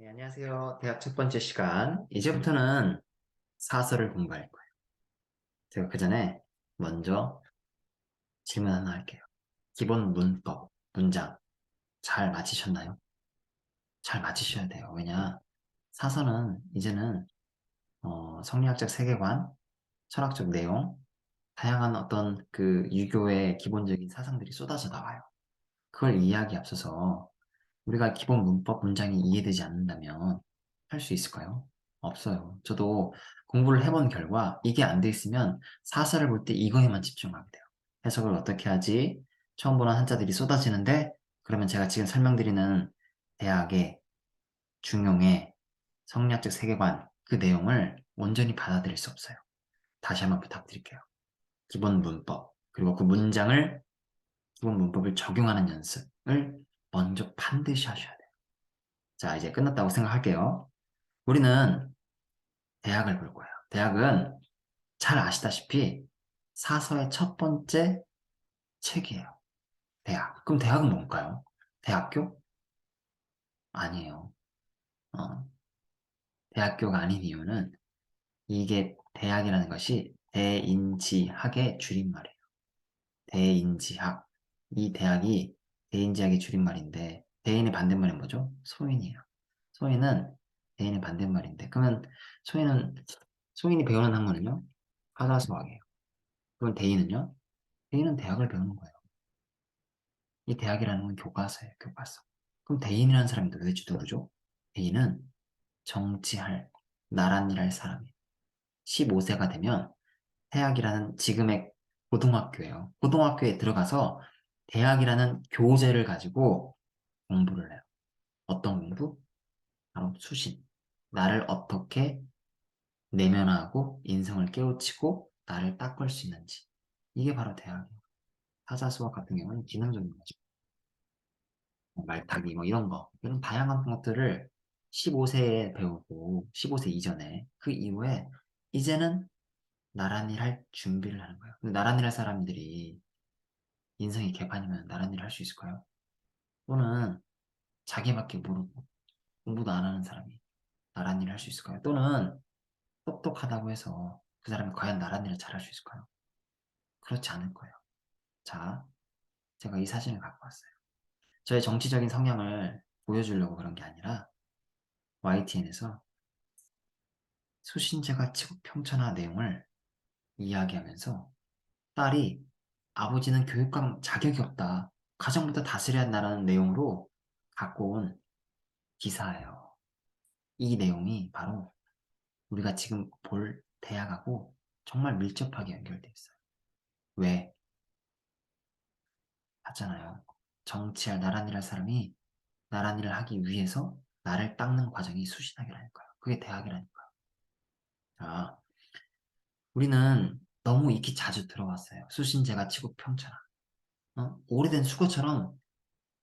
네, 안녕하세요. 대학 첫 번째 시간. 이제부터는 사설을 공부할 거예요. 제가 그 전에 먼저 질문 하나 할게요. 기본 문법, 문장 잘 맞히셨나요? 잘 맞히셔야 돼요. 왜냐? 사설은 이제는 성리학적 세계관, 철학적 내용, 다양한 어떤 그 유교의 기본적인 사상들이 쏟아져 나와요. 그걸 이해하기 앞서서 우리가 기본 문법 문장이 이해되지 않는다면 할 수 있을까요? 없어요. 저도 공부를 해본 결과 이게 안 돼 있으면 사설을 볼 때 이거에만 집중하게 돼요. 해석을 어떻게 하지? 처음 보는 한자들이 쏟아지는데 그러면 제가 지금 설명드리는 대학의 중용의 성리학적 세계관 그 내용을 온전히 받아들일 수 없어요. 다시 한번 부탁드릴게요. 기본 문법 그리고 그 문장을 기본 문법을 적용하는 연습을 먼저 반드시 하셔야 돼요. 자, 이제 끝났다고 생각할게요. 우리는 대학을 볼 거예요. 대학은 잘 아시다시피 사서의 첫 번째 책이에요. 대학. 그럼 대학은 뭔가요? 대학교? 아니에요. 어, 대학교가 아닌 이유는 이게 대학이라는 것이 대인지학의 줄임말이에요. 대인지학. 이 대학이 대인지학의 줄임말인데 대인의 반대말이 뭐죠? 소인이에요. 소인은 대인의 반대말인데 그러면 소인은 소인이 배우는 학문은요? 사자수학이에요. 그럼 대인은요? 대인은 대학을 배우는 거예요. 이 대학이라는 건 교과서예요, 교과서. 그럼 대인이라는 사람이 도대체 누구죠? 대인은 정치할, 나란 일할 사람이에요. 15세가 되면 대학이라는 지금의 고등학교예요. 고등학교에 들어가서 대학이라는 교재를 가지고 공부를 해요. 어떤 공부? 바로 수신. 나를 어떻게 내면화하고 인성을 깨우치고 나를 닦을 수 있는지. 이게 바로 대학이에요. 사자 수학 같은 경우는 기능적인 거죠. 말타기 뭐 이런 거 이런 다양한 것들을 15세에 배우고 15세 이전에 그 이후에 이제는 나란히 할 준비를 하는 거예요. 근데 나란히 할 사람들이 인성이 개판이면 나란히 할 수 있을까요? 또는 자기밖에 모르고 공부도 안 하는 사람이 나란히 할 수 있을까요? 또는 똑똑하다고 해서 그 사람이 과연 나란히를 잘할 수 있을까요? 그렇지 않을 거예요. 자, 제가 이 사진을 갖고 왔어요. 저의 정치적인 성향을 보여주려고 그런 게 아니라 YTN에서 수신제가 치국평천하 내용을 이야기하면서 딸이 아버지는 교육감 자격이 없다. 가정부터 다스려야 한다는 내용으로 갖고 온 기사예요. 이 내용이 바로 우리가 지금 볼 대학하고 정말 밀접하게 연결되어 있어요. 왜? 봤잖아요. 정치할 나란 일할 사람이 나란 일을 하기 위해서 나를 닦는 과정이 수신학이라니까요. 그게 대학이라니까요. 자, 우리는 너무 익히 자주 들어왔어요. 수신제가 치국평천하. 오래된 수거처럼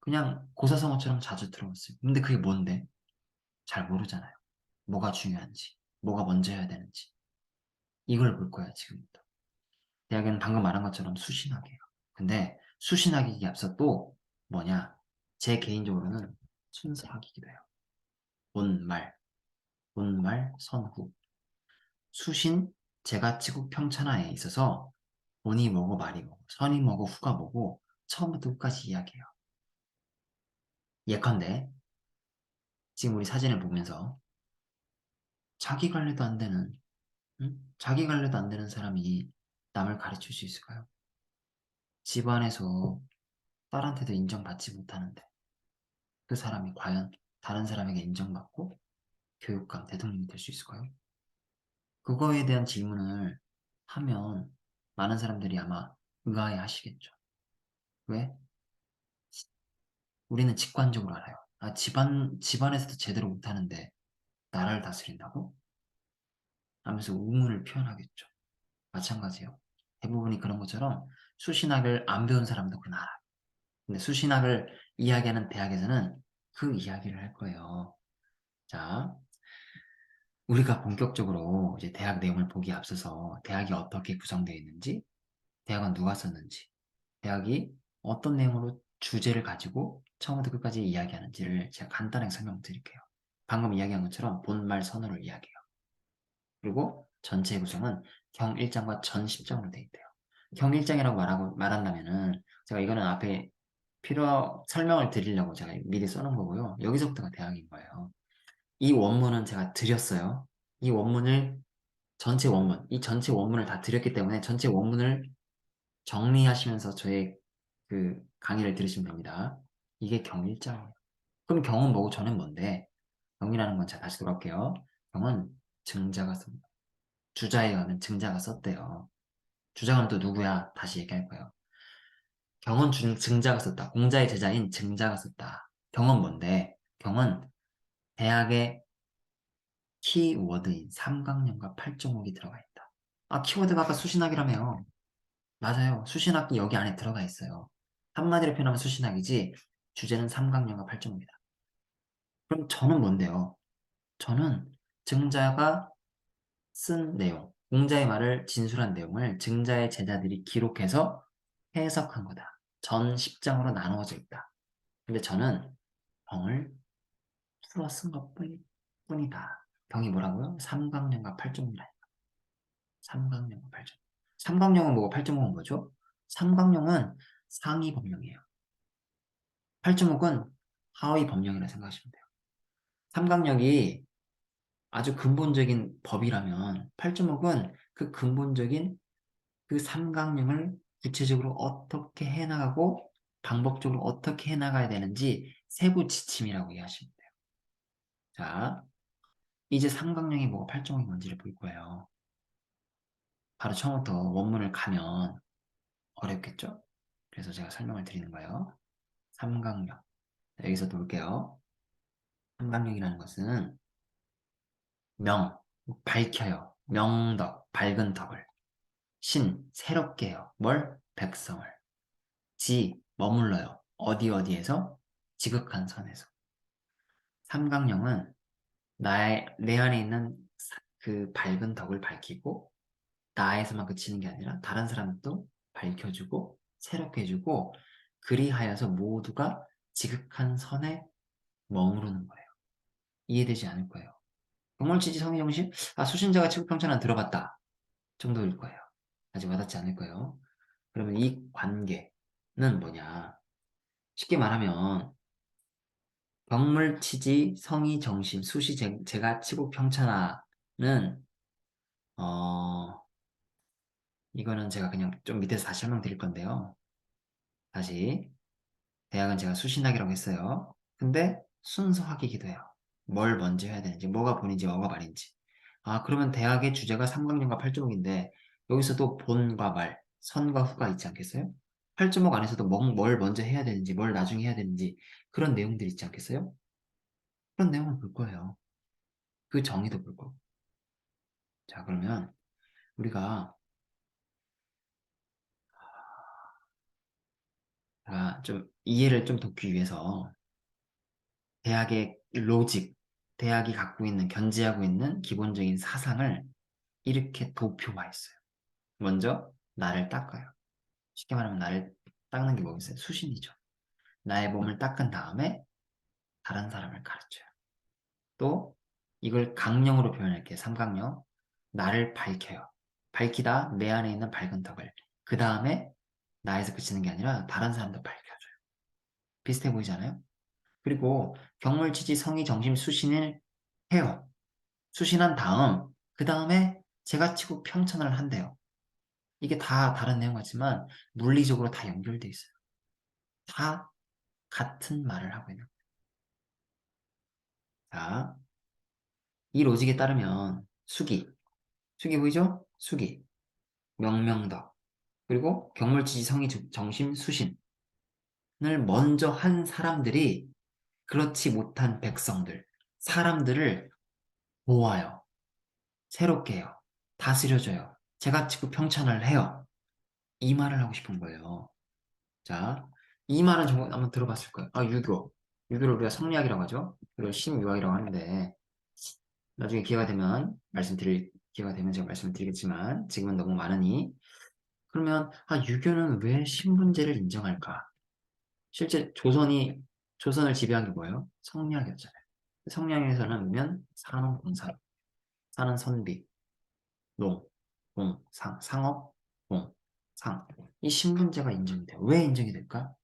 그냥 고사성어처럼 자주 들어왔어요. 근데 그게 뭔데? 잘 모르잖아요. 뭐가 중요한지, 뭐가 먼저 해야 되는지. 이걸 볼 거야, 지금부터. 대학은 방금 말한 것처럼 수신학이에요. 근데 수신학이기 앞서 또 뭐냐? 제 개인적으로는 순서학이기도 해요. 본말, 본말, 선후. 수신, 제가 치국 평천하에 있어서 본이 뭐고 말이 뭐고, 선이 뭐고 후가 뭐고, 처음부터 끝까지 이야기해요. 예컨대, 지금 우리 사진을 보면서 자기 관리도 안 되는 응? 자기 관리도 안 되는 사람이 남을 가르칠 수 있을까요? 집안에서 딸한테도 인정받지 못하는데 그 사람이 과연 다른 사람에게 인정받고 교육감, 대통령이 될 수 있을까요? 그거에 대한 질문을 하면 많은 사람들이 아마 의아해 하시겠죠. 왜? 우리는 직관적으로 알아요. 아, 집안에서도 제대로 못하는데 나라를 다스린다고? 하면서 의문을 표현하겠죠. 마찬가지예요. 대부분이 그런 것처럼 수신학을 안 배운 사람도 그날 알아요. 근데 수신학을 이야기하는 대학에서는 그 이야기를 할 거예요. 자, 우리가 본격적으로 이제 대학 내용을 보기에 앞서서 대학이 어떻게 구성되어 있는지, 대학은 누가 썼는지, 대학이 어떤 내용으로 주제를 가지고 처음부터 끝까지 이야기하는지를 제가 간단하게 설명드릴게요. 방금 이야기한 것처럼 본말 선어를 이야기해요. 그리고 전체 구성은 경 1장과 전 10장으로 되어 있대요. 경 1장이라고 말한다면은 제가 이거는 앞에 설명을 드리려고 제가 미리 써놓은 거고요. 여기서부터가 대학인 거예요. 이 원문은 제가 드렸어요. 이 원문을 이 전체 원문을 다 드렸기 때문에 전체 원문을 정리하시면서 저의 그 강의를 들으시면 됩니다. 이게 경 1장이에요. 그럼 경은 뭐고 저는 뭔데? 경이라는 건 자, 다시 돌아올게요. 경은 증자가 씁니다. 주자에 가면 증자가 썼대요. 주자는 또 누구야? 다시 얘기할 거예요. 경은 증자가 썼다. 공자의 제자인 증자가 썼다. 경은 뭔데? 경은 대학의 키워드인 삼각형과 팔정옥이 들어가 있다. 아, 키워드가 아까 수신학이라며요. 맞아요. 수신학이 여기 안에 들어가 있어요. 한마디로 표현하면 수신학이지 주제는 삼각형과 팔정옥이다. 그럼 저는 뭔데요? 저는 증자가 쓴 내용, 공자의 말을 진술한 내용을 증자의 제자들이 기록해서 해석한 거다. 전 10장으로 나누어져 있다. 근데 저는 병을 풀어 쓴 것뿐이다. 병이 뭐라고요? 삼각형과 팔정이라. 삼각형과 팔정. 삼각형은 뭐고 팔정목은 뭐죠? 삼각형은 상위 법령이에요. 팔정목은 하위 법령이라 생각하시면 돼요. 삼각형이 아주 근본적인 법이라면 팔정목은 그 근본적인 그 삼각형을 구체적으로 어떻게 해나가고 방법적으로 어떻게 해나가야 되는지 세부 지침이라고 이해하시면 돼요. 자, 이제 삼각형이 뭐고 팔정목이 뭔지를 볼 거예요. 바로 처음부터 원문을 가면 어렵겠죠? 그래서 제가 설명을 드리는 거예요. 삼각형. 여기서 볼게요. 삼각형이라는 것은 명, 밝혀요. 명덕, 밝은 덕을. 신, 새롭게 해요. 뭘? 백성을. 지, 머물러요. 어디에서? 지극한 선에서. 삼각형은 내 안에 있는 그 밝은 덕을 밝히고 나에서만 그치는 게 아니라 다른 사람도 밝혀주고 새롭게 해주고 그리하여서 모두가 지극한 선에 머무르는 거예요. 이해되지 않을 거예요. 동물치지 성의정신? 아, 수신자가 치국평천안 들어봤다 정도일 거예요. 아직 와닿지 않을 거예요. 그러면 이 관계는 뭐냐? 쉽게 말하면 병물치지 성의정신 수시 제가 치국평천하는 이거는 제가 그냥 좀 밑에서 다시 설명드릴 건데요. 다시 대학은 제가 수신학이라고 했어요. 근데 순서학이기도 해요. 뭘 먼저 해야 되는지, 뭐가 본인지, 뭐가 말인지. 아, 그러면 대학의 주제가 삼각형과 팔조목인데 여기서도 본과 말, 선과 후가 있지 않겠어요? 팔조목 안에서도 뭘 먼저 해야 되는지, 뭘 나중에 해야 되는지 그런 내용들이 있지 않겠어요? 그런 내용을 볼 거예요. 그 정의도 볼 거고. 자, 그러면 우리가 좀 이해를 좀 돕기 위해서 대학의 로직, 대학이 갖고 있는, 견지하고 있는 기본적인 사상을 이렇게 도표화했어요. 먼저, 나를 닦아요. 쉽게 말하면 나를 닦는 게 뭐겠어요? 수신이죠. 나의 몸을 닦은 다음에 다른 사람을 가르쳐요. 또, 이걸 강령으로 표현할게요. 삼강령. 나를 밝혀요. 밝히다 내 안에 있는 밝은 덕을. 그 다음에 나에서 그치는 게 아니라 다른 사람도 밝혀줘요. 비슷해 보이잖아요? 그리고 경물치지 성의 정심 수신을 해요. 수신한 다음 그 다음에 제가 치고 평천을 한대요. 이게 다 다른 내용 같지만 물리적으로 다 연결돼 있어요. 다 같은 말을 하고 있는 거예요. 자, 이 로직에 따르면 수기 보이죠? 수기, 명명덕, 그리고 경물지지 성의 정심 수신을 먼저 한 사람들이 그렇지 못한 백성들, 사람들을 모아요. 새롭게 해요. 다스려줘요. 제가 치고 평천을 해요. 이 말을 하고 싶은 거예요. 자, 이 말은 정말 한번 들어봤을 거예요. 아, 유교. 유교를 우리가 성리학이라고 하죠. 그리고 신유학이라고 하는데, 나중에 기회가 되면 기회가 되면 제가 말씀을 드리겠지만, 지금은 너무 많으니. 그러면, 아, 유교는 왜 신분제를 인정할까? 실제 조선을 지배한 게 뭐예요? 성리학이었잖아요. 성량에서는 면, 산업, 공산, 산은 선비, 농, 공, 상, 상업, 공, 상. 이 신분제가 인정이 돼요. 왜 인정이 될까?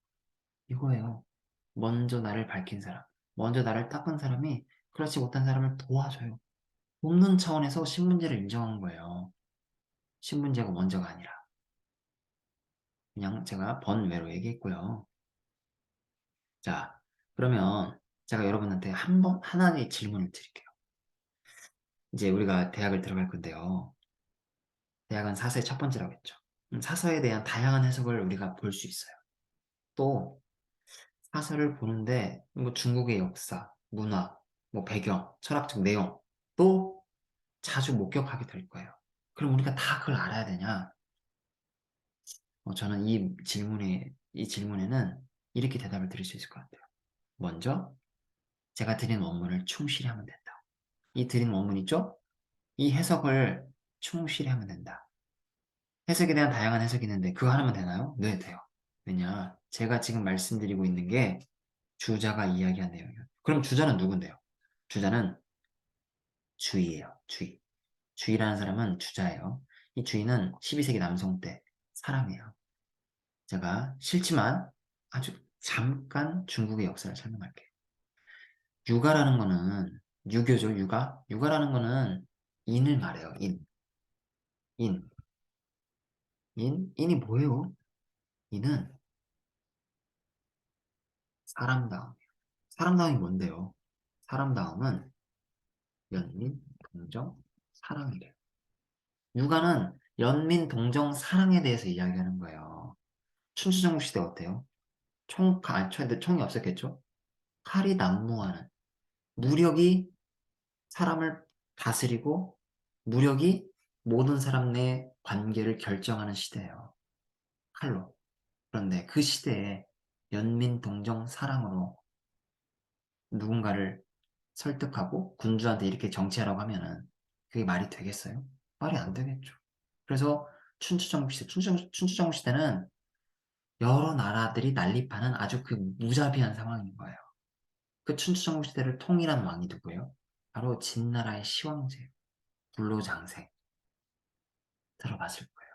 이거예요. 먼저 나를 밝힌 사람, 먼저 나를 닦은 사람이 그렇지 못한 사람을 도와줘요. 돕는 차원에서 신분제를 인정한 거예요. 신분제가 먼저가 아니라. 그냥 제가 번외로 얘기했고요. 자, 그러면 제가 여러분한테 하나의 질문을 드릴게요. 이제 우리가 대학을 들어갈 건데요. 대학은 사서의 첫 번째라고 했죠. 사서에 대한 다양한 해석을 우리가 볼 수 있어요. 또 사서를 보는데 뭐 중국의 역사, 문화, 뭐 배경, 철학적 내용 또 자주 목격하게 될 거예요. 그럼 우리가 다 그걸 알아야 되냐? 저는 이 질문에는 이렇게 대답을 드릴 수 있을 것 같아요. 먼저 제가 드린 원문을 충실히 하면 된다. 이 드린 원문 있죠? 이 해석을 충실히 하면 된다. 해석에 대한 다양한 해석이 있는데 그거 하나만 되나요? 네, 돼요. 왜냐? 제가 지금 말씀드리고 있는 게 주자가 이야기한 내용이에요. 그럼 주자는 누군데요? 주자는 주의예요. 주의. 주의라는 사람은 주자예요. 이 주의는 12세기 남성 때 사람이에요. 제가 싫지만 아주 잠깐 중국의 역사를 설명할게요. 유가라는 거는 유교죠, 유가. 유가라는 거는 인을 말해요, 인. 인. 인이 뭐예요? 인은 사람다움. 사람다움이 뭔데요? 사람다움은 연민, 동정, 사랑이래요. 유가는 연민, 동정, 사랑에 대해서 이야기하는 거예요. 춘추전국 시대 어때요? 총이 없었겠죠? 칼이 난무하는 무력이 사람을 다스리고 무력이 모든 사람 내 관계를 결정하는 시대예요. 칼로. 그런데 그 시대에 연민, 동정, 사랑으로 누군가를 설득하고 군주한테 이렇게 정치하라고 하면은 그게 말이 되겠어요? 말이 안 되겠죠. 그래서 춘추전국 시대는 여러 나라들이 난립하는 아주 그 무자비한 상황인 거예요. 그 춘추전국 시대를 통일한 왕이 누구예요? 바로 진나라의 시황제예요. 불로장생. 들어봤을 거예요.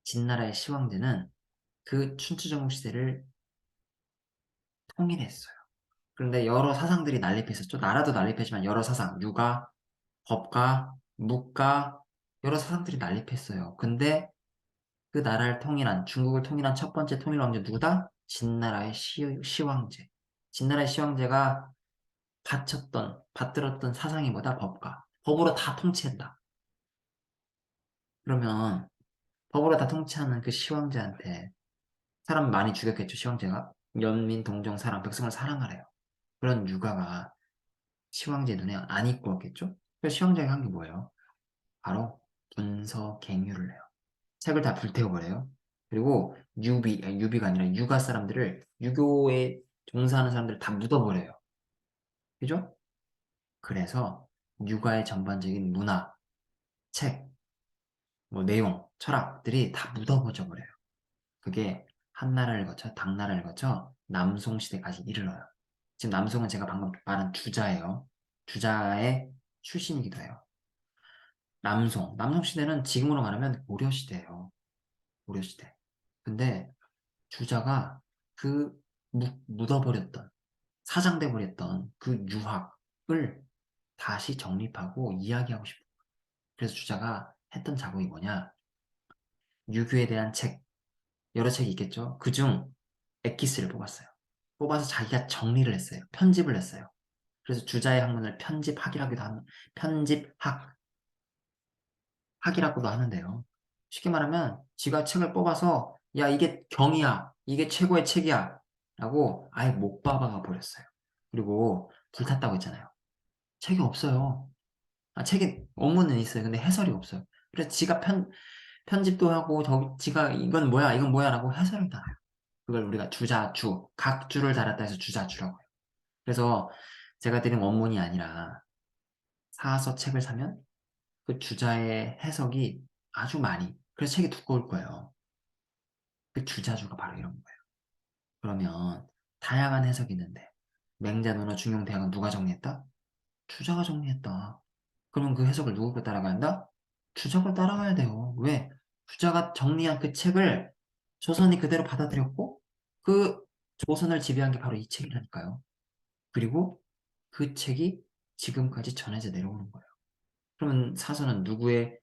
진나라의 시황제는 그 춘추전국 시대를 통일했어요. 그런데 여러 사상들이 난립했었죠. 나라도 난립했지만 여러 사상, 유가, 법가, 묵가, 여러 사상들이 난립했어요. 근데 그 나라를 통일한, 중국을 통일한 첫 번째 통일 왕제 누구다? 진나라의 시황제. 진나라의 시황제가 받들었던 사상이 뭐다? 법가. 법으로 다 통치한다. 그러면 법으로 다 통치하는 그 시황제한테 사람 많이 죽였겠죠, 시황제가. 연민, 동정, 사랑, 백성을 사랑하래요. 그런 유가가 시황제 눈에 안 이끌었겠죠? 그래서 시황제가 한 게 뭐예요? 바로 분서갱유를 해요. 책을 다 불태워버려요. 그리고 유비가 아니라 유가 사람들을, 유교에 종사하는 사람들을 다 묻어버려요. 그죠? 그래서 유가의 전반적인 문화, 책, 뭐 내용, 철학들이 다 묻어버려 버려요. 그게 한나라를 거쳐 당나라를 거쳐 남송시대까지 이르러요. 지금 남송은 제가 방금 말한 주자예요. 주자의 출신이기도 해요. 남송시대는 지금으로 말하면 고려시대예요. 고려시대. 근데 주자가 그 묻어버렸던, 사장돼버렸던 그 유학을 다시 정립하고 이야기하고 싶어요. 그래서 주자가 했던 작업이 뭐냐? 유교에 대한 책, 여러 책이 있겠죠? 그중 엑기스를 뽑았어요. 뽑아서 자기가 정리를 했어요. 편집을 했어요. 그래서 주자의 학문을 편집학이라고도 하는데요. 쉽게 말하면 지가 책을 뽑아서 야 이게 경이야, 이게 최고의 책이야 라고 아예 못 박아 버렸어요. 그리고 불탔다고 했잖아요. 책이 없어요. 책에 원문은 있어요. 근데 해설이 없어요. 그래서 지가 편집도 하고 지가 이건 뭐야 라고 해설을 달아요. 그걸 우리가 각 주를 달았다 해서 주자주라고 해요. 그래서 제가 드린 원문이 아니라 사서 책을 사면 그 주자의 해석이 아주 많이, 그래서 책이 두꺼울 거예요. 그 주자주가 바로 이런 거예요. 그러면 다양한 해석이 있는데 맹자노나 중용대학은 누가 정리했다? 주자가 정리했다. 그러면 그 해석을 누구가 따라가야 한다? 주자가 따라가야 돼요. 왜? 주자가 정리한 그 책을 조선이 그대로 받아들였고 그 조선을 지배한 게 바로 이 책이라니까요. 그리고 그 책이 지금까지 전해져 내려오는 거예요. 그러면 사서는 누구의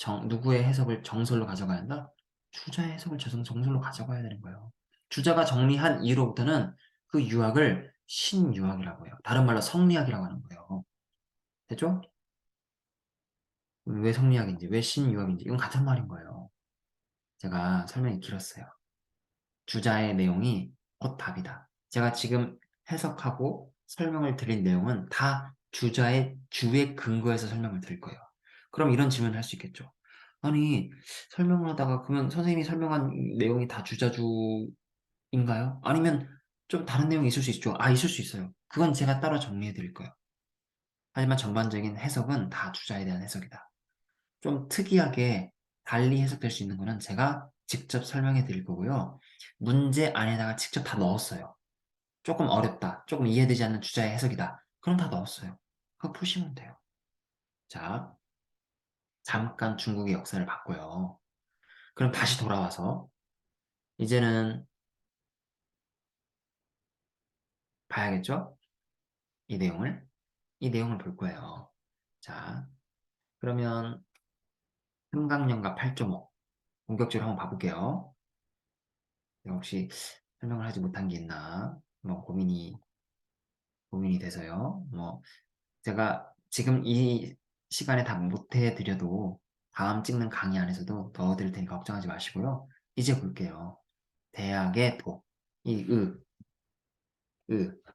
해석을 정설로 가져가야 한다? 주자의 해석을 정설로 가져가야 되는 거예요. 주자가 정리한 이후로부터는 그 유학을 신유학이라고 해요. 다른 말로 성리학이라고 하는 거예요. 됐죠? 왜 성리학인지, 왜 신유학인지, 이건 같은 말인 거예요. 제가 설명이 길었어요. 주자의 내용이 곧 답이다. 제가 지금 해석하고 설명을 드린 내용은 다 주자의 주에 근거해서 설명을 드릴 거예요. 그럼 이런 질문을 할 수 있겠죠. 아니, 설명을 하다가 그러면 선생님이 설명한 내용이 다 주자주인가요? 아니면 좀 다른 내용이 있을 수 있죠. 아, 있을 수 있어요. 그건 제가 따로 정리해 드릴 거예요. 하지만 전반적인 해석은 다 주자에 대한 해석이다. 좀 특이하게 달리 해석될 수 있는 거는 제가 직접 설명해 드릴 거고요. 문제 안에다가 직접 다 넣었어요. 조금 어렵다, 조금 이해되지 않는 주자의 해석이다. 그럼 다 넣었어요. 그거 푸시면 돼요. 자, 잠깐 중국의 역사를 봤고요. 그럼 다시 돌아와서 이제는 봐야겠죠? 이 내용을. 이 내용을 볼 거예요. 자, 그러면 삼강연가 8.5 본격적으로 한번 봐볼게요. 혹시 설명을 하지 못한 게 있나? 뭐 고민이 돼서요. 뭐 제가 지금 이 시간에 다 못해 드려도 다음 찍는 강의 안에서도 넣어드릴 테니 걱정하지 마시고요. 이제 볼게요. 대학의 도, 이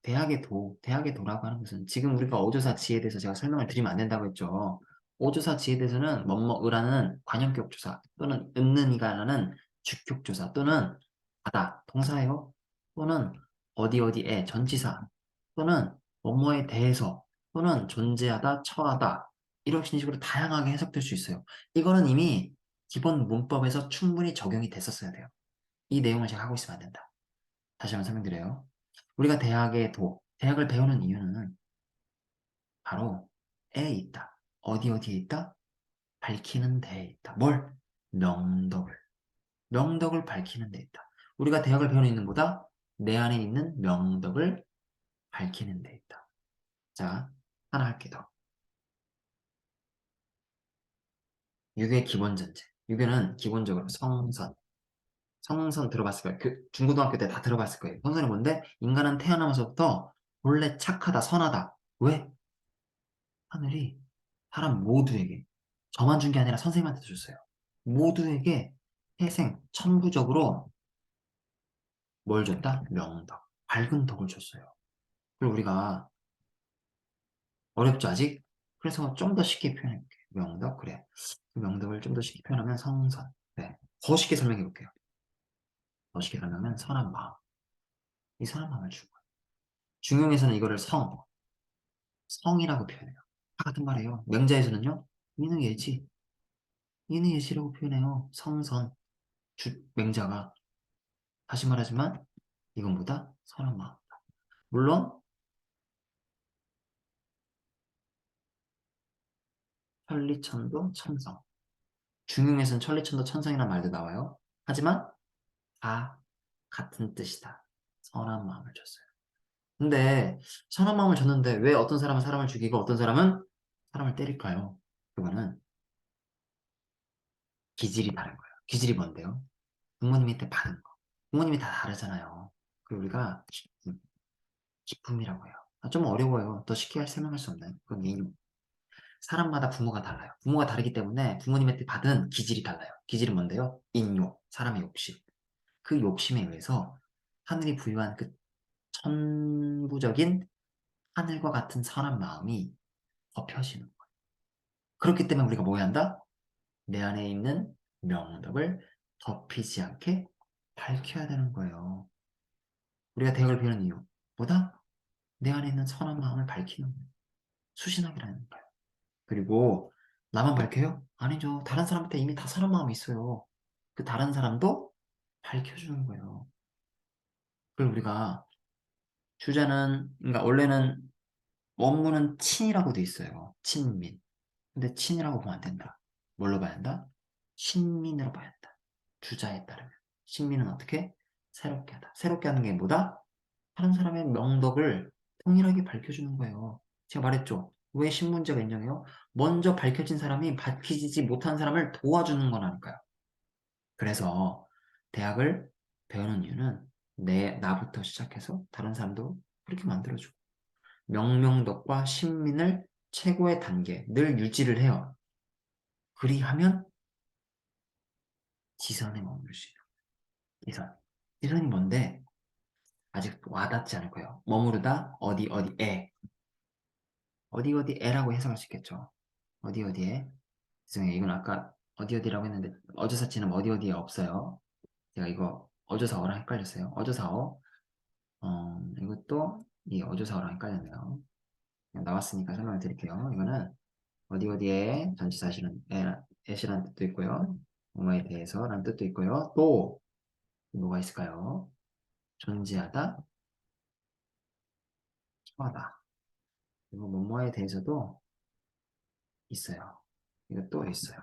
대학의 도라고 하는 것은 지금 우리가 어조사 지에 대해서 제가 설명을 드리면 안 된다고 했죠. 어조사 지에 대해서는 뭐뭐으라는 관형격조사 또는 은는이가라는 주격조사 또는 하다 동사예요. 또는 어디 어디에 전치사 또는 뭐뭐에 대해서 또는 존재하다 처하다 이런 식으로 다양하게 해석될 수 있어요. 이거는 이미 기본 문법에서 충분히 적용이 됐었어야 돼요. 이 내용을 제가 하고 있으면 안 된다. 다시 한번 설명드려요. 우리가 대학을 배우는 이유는 바로 에 있다. 어디 어디에 있다? 밝히는 데에 있다. 뭘? 명덕을. 명덕을 밝히는 데 있다. 우리가 대학을 배우는 이유보다 내 안에 있는 명덕을 밝히는 데 있다. 자, 하나 할게 더. 유교의 기본 전제. 유교는 기본적으로 성선 들어봤을 거예요. 중고등학교 때 다 들어봤을 거예요. 성선이 뭔데? 인간은 태어나면서부터 원래 착하다, 선하다. 왜? 하늘이 사람 모두에게 저만 준 게 아니라 선생님한테도 줬어요. 모두에게 태생 천부적으로 뭘 줬다? 명덕, 밝은 덕을 줬어요. 그리고 우리가 어렵죠 아직? 그래서 좀 더 쉽게 표현해볼게요. 명덕 그래. 그 명덕을 좀 더 쉽게 표현하면 성선. 네. 더 쉽게 설명해볼게요. 더 쉽게 설명하면 선한 마음. 이 선한 마음을 주고 중용에서는 이거를 성이라고 표현해요. 다 같은 말이에요. 명자에서는요. 이는 예지, 이는 예지라고 표현해요. 성선, 맹자가 다시 말하지만 이건 뭐다? 선한 마음. 물론 천리천도 천성. 중용에서는 천리천도 천성이라는 말도 나와요. 하지만 다 같은 뜻이다. 선한 마음을 줬어요. 근데 선한 마음을 줬는데 왜 어떤 사람은 사람을 죽이고 어떤 사람은 사람을 때릴까요? 그거는 기질이 다른 거예요. 기질이 뭔데요? 부모님한테 받은 거. 부모님이 다 다르잖아요. 그리고 우리가 기품이라고 해요. 좀 어려워요. 더 쉽게 설명할 수 없나요? 그건 사람마다 부모가 달라요. 부모가 다르기 때문에 부모님한테 받은 기질이 달라요. 기질은 뭔데요? 인욕, 사람의 욕심. 그 욕심에 의해서 하늘이 부여한 그 천부적인 하늘과 같은 선한 마음이 덮여지는 거예요. 그렇기 때문에 우리가 뭐 해야 한다? 내 안에 있는 명덕을 덮이지 않게 밝혀야 되는 거예요. 우리가 대학을 배우는 이유, 보다 내 안에 있는 선한 마음을 밝히는 거예요. 수신학이라는 거예요. 그리고 나만 밝혀요? 아니죠. 다른 사람한테 이미 다 선한 마음이 있어요. 그 다른 사람도 밝혀주는 거예요. 그리고 우리가 주자는, 그러니까 원래는 원문은 친이라고 돼 있어요. 친민. 근데 친이라고 보면 안 된다. 뭘로 봐야 한다? 신민으로 봐야 한다. 주자에 따르면. 신민은 어떻게? 새롭게 하다. 새롭게 하는 게 뭐다? 다른 사람의 명덕을 통일하게 밝혀주는 거예요. 제가 말했죠. 왜 신문제가 인정해요? 먼저 밝혀진 사람이 밝히지 못한 사람을 도와주는 거라니까요. 그래서 대학을 배우는 이유는 나부터 시작해서 다른 사람도 그렇게 만들어주고 명명덕과 신민을 최고의 단계 늘 유지를 해요. 그리하면 지선에 머물 수 있어요. 지선. 지선이 뭔데? 아직 와닿지 않을 거예요. 머무르다 어디 어디에 어디 어디에라고 해석할 수 있겠죠. 어디 어디에. 죄송해요. 이건 아까 어디 어디라고 했는데 어조사치는 어디 어디에 없어요. 제가 이거 어조사어랑 헷갈렸어요. 어조사어. 이것도 이 어조사어랑 헷갈렸네요. 그냥 나왔으니까 설명을 드릴게요. 이거는 어디 어디에 전치사 실은 에시라는 뜻도 있고요. 뭐뭐에 대해서라는 뜻도 있고요. 또 뭐가 있을까요? 존재하다, 처하다. 그리고 뭐뭐에 대해서도 있어요. 이것도 있어요.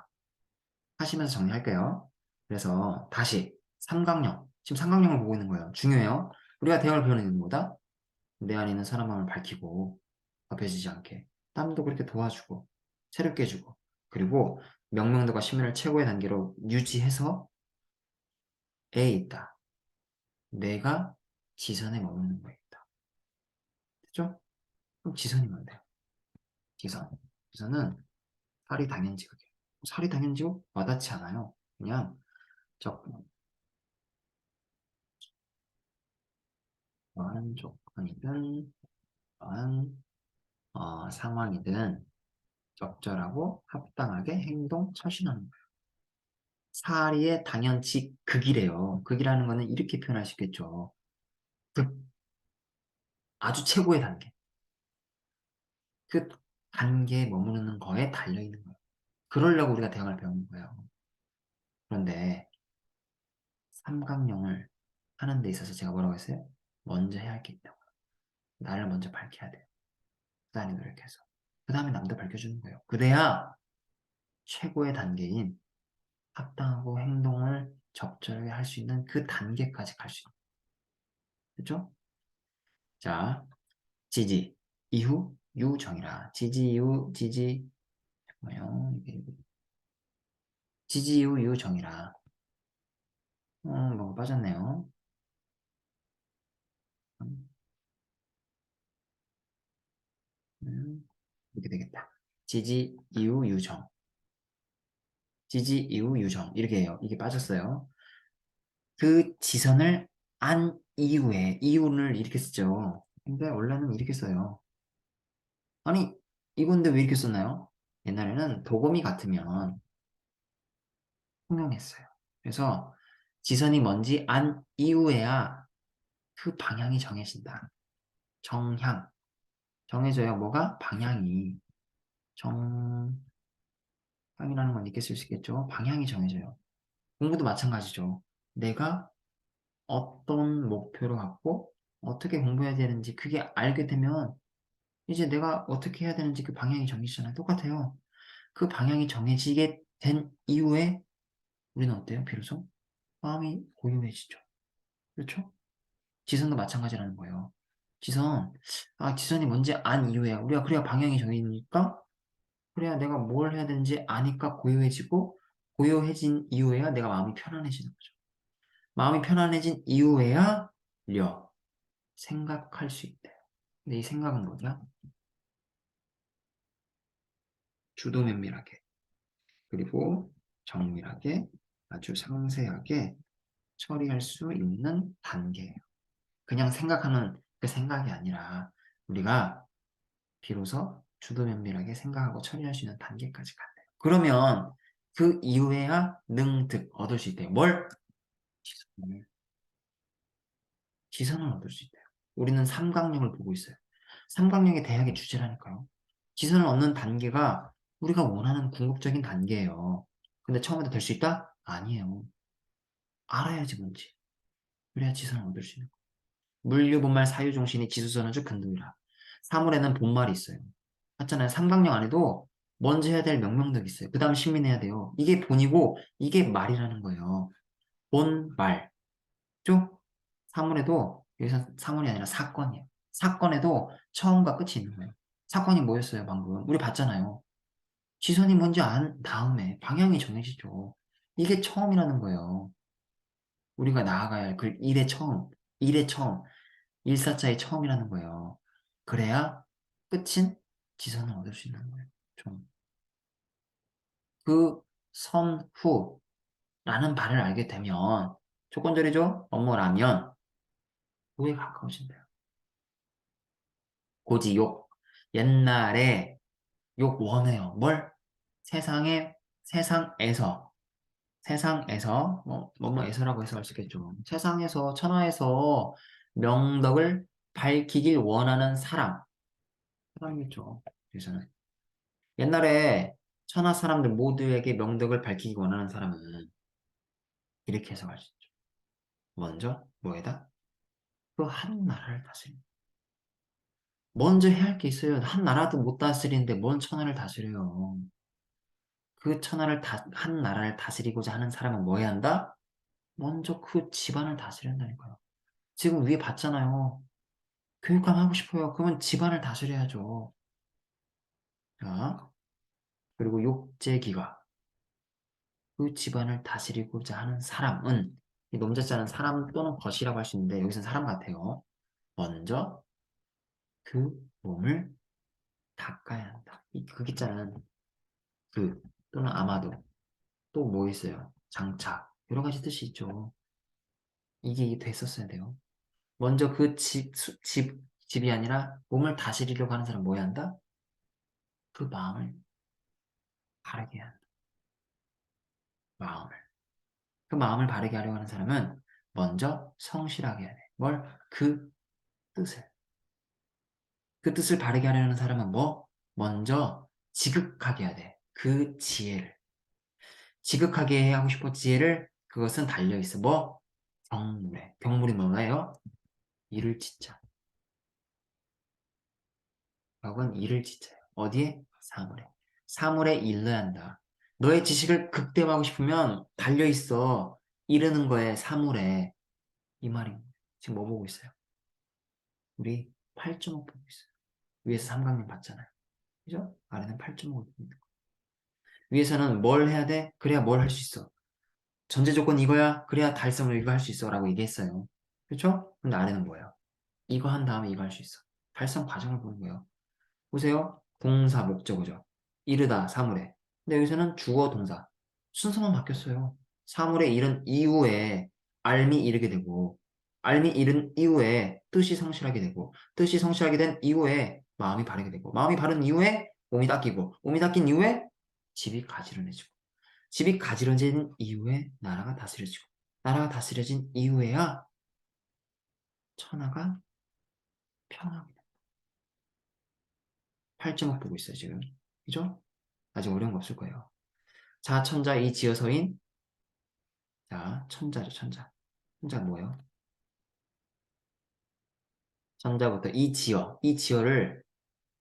하시면서 정리할게요. 그래서 다시 삼각형. 지금 삼각형을 보고 있는 거예요. 중요해요. 우리가 대화를 배우는 이유는 뭐다? 내 안에 있는 사람 마음을 밝히고 덮여지지 않게 땀도 그렇게 도와주고 새롭게 해주고 그리고 명명도가 신민을 최고의 단계로 유지해서 에 있다. 내가 지선에 머무는 거에 있다. 됐죠? 그럼 지선이 뭔데요? 지선. 지선은 살이 당연지극이에요. 살이 당연지극 와닿지 않아요. 그냥 적 어떠한 조건이든 어떠한 상황이든 적절하고 합당하게 행동 처신하는 거예요. 사리의 당연치 극이래요. 극이라는 거는 이렇게 표현할 수 있겠죠. 극, 아주 최고의 단계. 그 단계에 머무르는 거에 달려있는 거예요. 그러려고 우리가 대학을 배우는 거예요. 그런데 삼각형을 하는 데 있어서 제가 뭐라고 했어요? 먼저 해야 할 게 있다고. 나를 먼저 밝혀야 돼요. 그 다음에 노력해서. 그 다음에 남도 밝혀주는 거예요. 그래야 최고의 단계인 합당하고 행동을 적절하게 할 수 있는 그 단계까지 갈 수 있는 거예요. 그렇죠? 자, 지지, 이후, 유정이라. 지지, 이후, 지지, 뭐요? 지지, 이후, 유정이라. 뭐가 빠졌네요. 이렇게 되겠다. 지지, 이후, 유정. 지지, 이후, 유정. 이렇게 해요. 이게 빠졌어요. 그 지선을 안 이후에, 이후를 이렇게 쓰죠. 근데 원래는 이렇게 써요. 아니, 이건데 왜 이렇게 썼나요? 옛날에는 도금이 같으면 통용했어요. 그래서 지선이 뭔지 안 이후에야 그 방향이 정해진다. 정향. 정해져요. 뭐가? 방향이. 정향이라는 건 이렇게 쓸 수 있겠죠. 방향이 정해져요. 공부도 마찬가지죠. 내가 어떤 목표를 갖고 어떻게 공부해야 되는지 그게 알게 되면 이제 내가 어떻게 해야 되는지 그 방향이 정해지잖아요. 똑같아요. 그 방향이 정해지게 된 이후에 우리는 어때요? 비로소 마음이 고요해지죠. 그렇죠? 지선도 마찬가지라는 거예요. 지선, 지선이 뭔지 안 이후에 우리가 그래야 방향이 정해지니까 그래야 내가 뭘 해야 되는지 아니까 고요해지고 고요해진 이후에야 내가 마음이 편안해지는 거죠. 마음이 편안해진 이후에야 생각할 수 있대요. 근데 이 생각은 뭐냐? 주도 면밀하게 그리고 정밀하게 아주 상세하게 처리할 수 있는 단계예요. 그냥 생각하는 그 생각이 아니라 우리가 비로소 주도 면밀하게 생각하고 처리할 수 있는 단계까지 간대요. 그러면 그 이후에야 능득 얻을 수 있대요. 뭘? 지선을. 지선을 얻을 수 있대요. 우리는 삼각형을 보고 있어요. 삼각형의 대학의 주제라니까요. 지선을 얻는 단계가 우리가 원하는 궁극적인 단계예요. 근데 처음부터 될 수 있다? 아니에요. 알아야지 뭔지. 그래야 지선을 얻을 수 있는 거예요. 물류분말 사유종신이 지수선언주 근도이라. 사물에는 본말이 있어요. 맞잖아요. 삼각형 안에도 먼저 해야 될 명명덕이 있어요. 그 다음 신민해야 돼요. 이게 본이고 이게 말이라는 거예요. 본, 말. 죠? 사물에도 여기서 사물이 아니라 사건이에요. 사건에도 처음과 끝이 있는 거예요. 사건이 뭐였어요, 방금? 우리 봤잖아요. 지선이 먼저 안 다음에 방향이 정해지죠. 이게 처음이라는 거예요. 우리가 나아가야 할 그 일의 처음, 일사자의 처음이라는 거예요. 그래야 끝인 지선을 얻을 수 있는 거예요. 좀. 그 선후라는 말을 알게 되면 조건절이죠. 업무라면 후에 가까워진대요. 고지 욕. 옛날에 욕 원해요. 뭘? 세상에 세상에서 뭐뭐에서라고 해서 할 수 있겠죠. 세상에서 천하에서 명덕을 밝히길 원하는 사람이겠죠. 그래서는 옛날에 천하 사람들 모두에게 명덕을 밝히기 원하는 사람은 이렇게 해석할 수 있죠. 먼저 뭐에다? 그 한 나라를 다스립니다. 먼저 해야 할 게 있어요. 한 나라도 못 다스리는데 뭔 천하를 다스려요. 그 한 나라를 다스리고자 하는 사람은 뭐 해야 한다? 먼저 그 집안을 다스려야 한다니까요. 지금 위에 봤잖아요. 교육감 하고 싶어요. 그러면 집안을 다스려야죠. 자, 그리고 욕제기가 그 집안을 다스리고자 하는 사람은 이 nom자자는 사람 또는 것이라고 할 수 있는데 여기서는 사람 같아요. 먼저 그 몸을 닦아야 한다. 그 기자는 그 또는 아마도 또 뭐 있어요? 장차 여러 가지 뜻이 있죠. 이게 됐었어야 돼요. 먼저 그 집이 아니라 몸을 다스리려고 하는 사람 뭐 해야 한다? 그 마음을 바르게 해야 한다. 마음을. 그 마음을 바르게 하려고 하는 사람은 먼저 성실하게 해야 돼. 뭘? 그 뜻을. 그 뜻을 바르게 하려는 사람은 뭐? 먼저 지극하게 해야 돼. 그 지혜를. 지극하게 하고 싶어 지혜를 그것은 달려있어. 뭐? 경물에. 경물이 뭔가요? 일을 짓자. 격은 일을 짓자요. 어디에? 사물에. 사물에 일러야 한다. 너의 지식을 극대화하고 싶으면 달려있어. 이르는 거에 사물에. 이 말입니다. 지금 뭐 보고 있어요? 우리 8.5 보고 있어요. 위에서 삼각형 봤잖아요. 그죠? 아래는 8.5를 보고 있는 거. 위에서는 뭘 해야 돼? 그래야 뭘 할 수 있어. 전제 조건 이거야? 그래야 달성을 이거 할 수 있어. 라고 얘기했어요. 그렇죠? 근데 아래는 뭐예요? 이거 한 다음에 이거 할 수 있어. 달성 과정을 보는 거예요. 보세요. 동사 목적어죠. 이르다 사물에. 근데 여기서는 주어 동사. 순서만 바뀌었어요. 사물에 이른 이후에 알미 이르게 되고 알미 이른 이후에 뜻이 성실하게 되고 뜻이 성실하게 된 이후에 마음이 바르게 되고 마음이 바른 이후에 몸이 닦이고 몸이 닦인 이후에 집이 가지런해지고 집이 가지런해진 이후에 나라가 다스려지고 나라가 다스려진 이후에야 천하가 평화가 돼. 8제목 보고 있어요 지금. 그죠? 아직 어려운 거 없을 거예요. 자, 천자 이 지어서인 자, 천자죠, 천자. 천자 뭐예요? 천자부터 이 지어를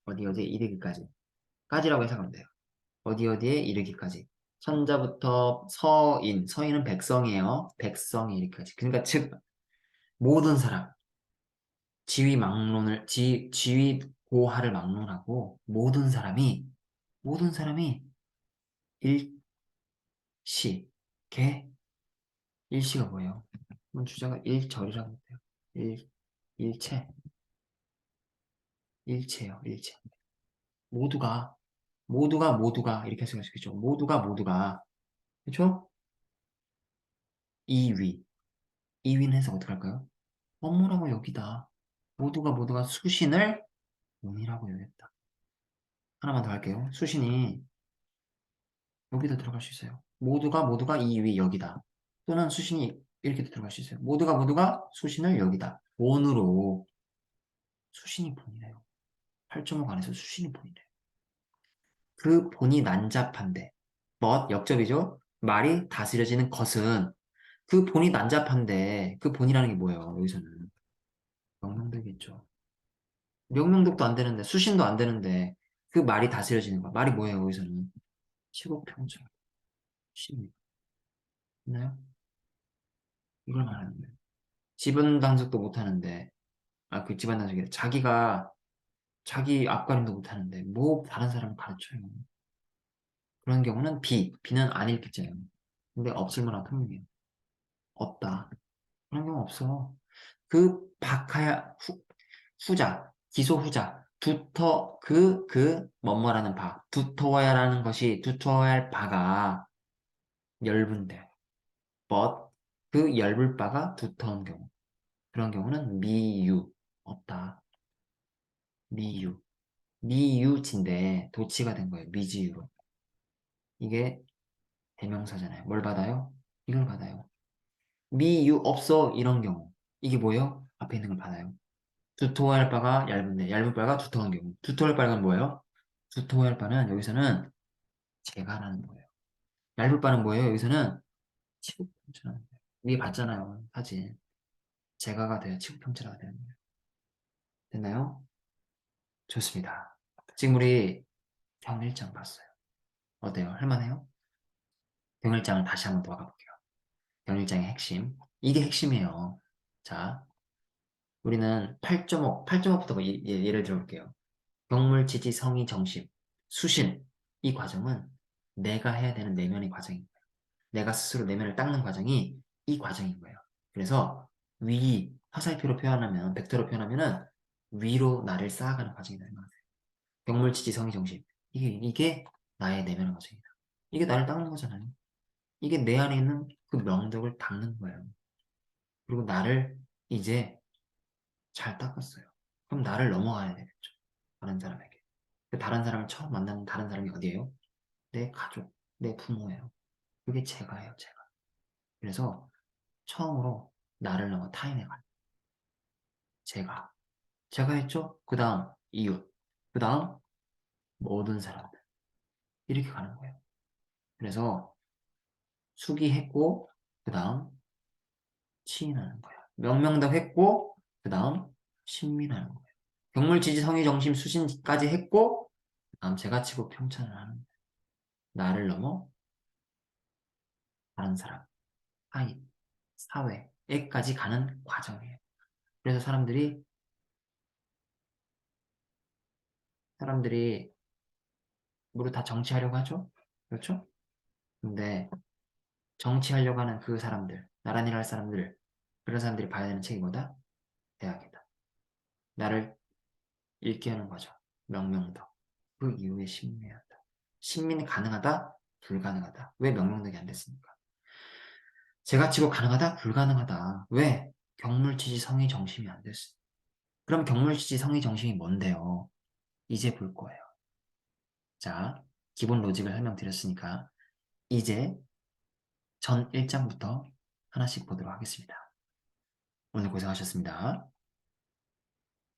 어디 어디에 이르기까지 까지라고 해석하면 돼요. 어디 어디에 이르기까지. 천자부터 서인은 백성이에요. 백성이 이르기까지. 그러니까 즉 모든 사람 지위 고하를 막론하고 모든 사람이 일시 개 일시가 뭐예요? 이건 주자가 일절이라고 해요. 일 일체 일체요, 일체. 모두가 이렇게 해석할 수 있겠죠. 모두가 그렇죠? 이위 이위는 해석 어떻게 할까요? 업무라고 여기다. 모두가 수신을 운이라고 여겼다. 하나만 더 할게요. 수신이 여기다 들어갈 수 있어요. 모두가 이위 여기다. 또는 수신이 이렇게도 들어갈 수 있어요. 모두가 수신을 여기다. 원으로 수신이 본이래요. 8.5 안에서 수신이 본이래요. 그 본이 난잡한데 역접이죠. 말이 다스려지는 것은 그 본이 난잡한데 그 본이라는 게 뭐예요? 여기서는 명명되겠죠. 명명독도 안 되는데, 수신도 안 되는데, 그 말이 다스려지는 거야. 말이 뭐예요, 여기서는? 시국평정. 신. 있나요? 이걸 말하는 거예요. 집안 단속도 못 하는데, 그 집안 단속이 자기가 자기 앞가림도 못 하는데, 뭐 다른 사람을 가르쳐요. 그런 경우는 비는 안 읽겠잖아요. 근데 없을 만한 통용이에요. 없다. 그런 경우 없어. 그 박하야 후자 기소 후자 뭐뭐라는 바 두터워야라는 것이 두터워야 할 바가 엷은데 but 그 엷을 바가 두터운 경우 그런 경우는 미유 없다. 미유 미유진데 도치가 된 거예요. 미지유로 이게 대명사잖아요. 뭘 받아요? 이걸 받아요. 미유 없어 이런 경우 이게 뭐예요? 앞에 있는 걸 받아요. 두터워할 바가 얇은데 얇은 바가 두터운 경우 두터울 바가 뭐예요? 두터워할 바는 여기서는 제가라는 거예요. 얇은 바는 뭐예요? 여기서는 치국평천하는 거예요. 위에 봤잖아요. 사진. 제가가 돼야 치국평천화가 되는 거예요. 됐나요? 좋습니다. 지금 우리 경일장 봤어요. 어때요? 할만해요? 경일장을 다시 한번 더 가볼게요. 경일장의 핵심. 이게 핵심이에요. 자, 우리는 8.5부터 예를 들어볼게요. 경물, 지지, 성의, 정심, 수신. 이 과정은 내가 해야 되는 내면의 과정입니다. 내가 스스로 내면을 닦는 과정이 이 과정인 거예요. 그래서 화살표로 표현하면, 벡터로 표현하면은 위로 나를 쌓아가는 과정이다. 경물, 지지, 성의, 정심. 이게 나의 내면의 과정이다. 이게 나를 닦는 거잖아요. 이게 내 안에 있는 그 명덕을 닦는 거예요. 그리고 나를 이제 잘 닦았어요. 그럼 나를 넘어가야 되겠죠. 다른 사람에게. 그 다른 사람을 처음 만나는 다른 사람이 어디예요? 내 가족, 내 부모예요. 그게 제가예요, 제가. 그래서 처음으로 나를 넘어 타인에 가요. 제가. 제가 했죠? 그 다음 이웃. 그 다음 모든 사람들. 이렇게 가는 거예요. 그래서 수기했고 그 다음 치인하는 거예요. 명명답 했고 그 다음 신민하는 거예요. 경물지지 성의정심 수신까지 했고 그 다음 제가 치고 평천을 하는 거예요. 나를 넘어 다른 사람, 타인, 사회에까지 가는 과정이에요. 그래서 사람들이 모두 다 정치하려고 하죠? 그렇죠? 근데 정치하려고 하는 그 사람들, 나란 일할 사람들, 그런 사람들이 봐야 되는 책이 뭐다? 대학이다. 나를 읽게 하는 과정, 명명덕. 그 이후에 신민해야 한다. 신민이 가능하다? 불가능하다. 왜 명명덕이 안 됐습니까? 제가 치고 가능하다? 불가능하다. 왜? 경물치지 성의 정심이 안 됐어. 그럼 경물치지 성의 정심이 뭔데요? 이제 볼 거예요. 자, 기본 로직을 설명드렸으니까 이제 전 1장부터 하나씩 보도록 하겠습니다. 오늘 고생하셨습니다.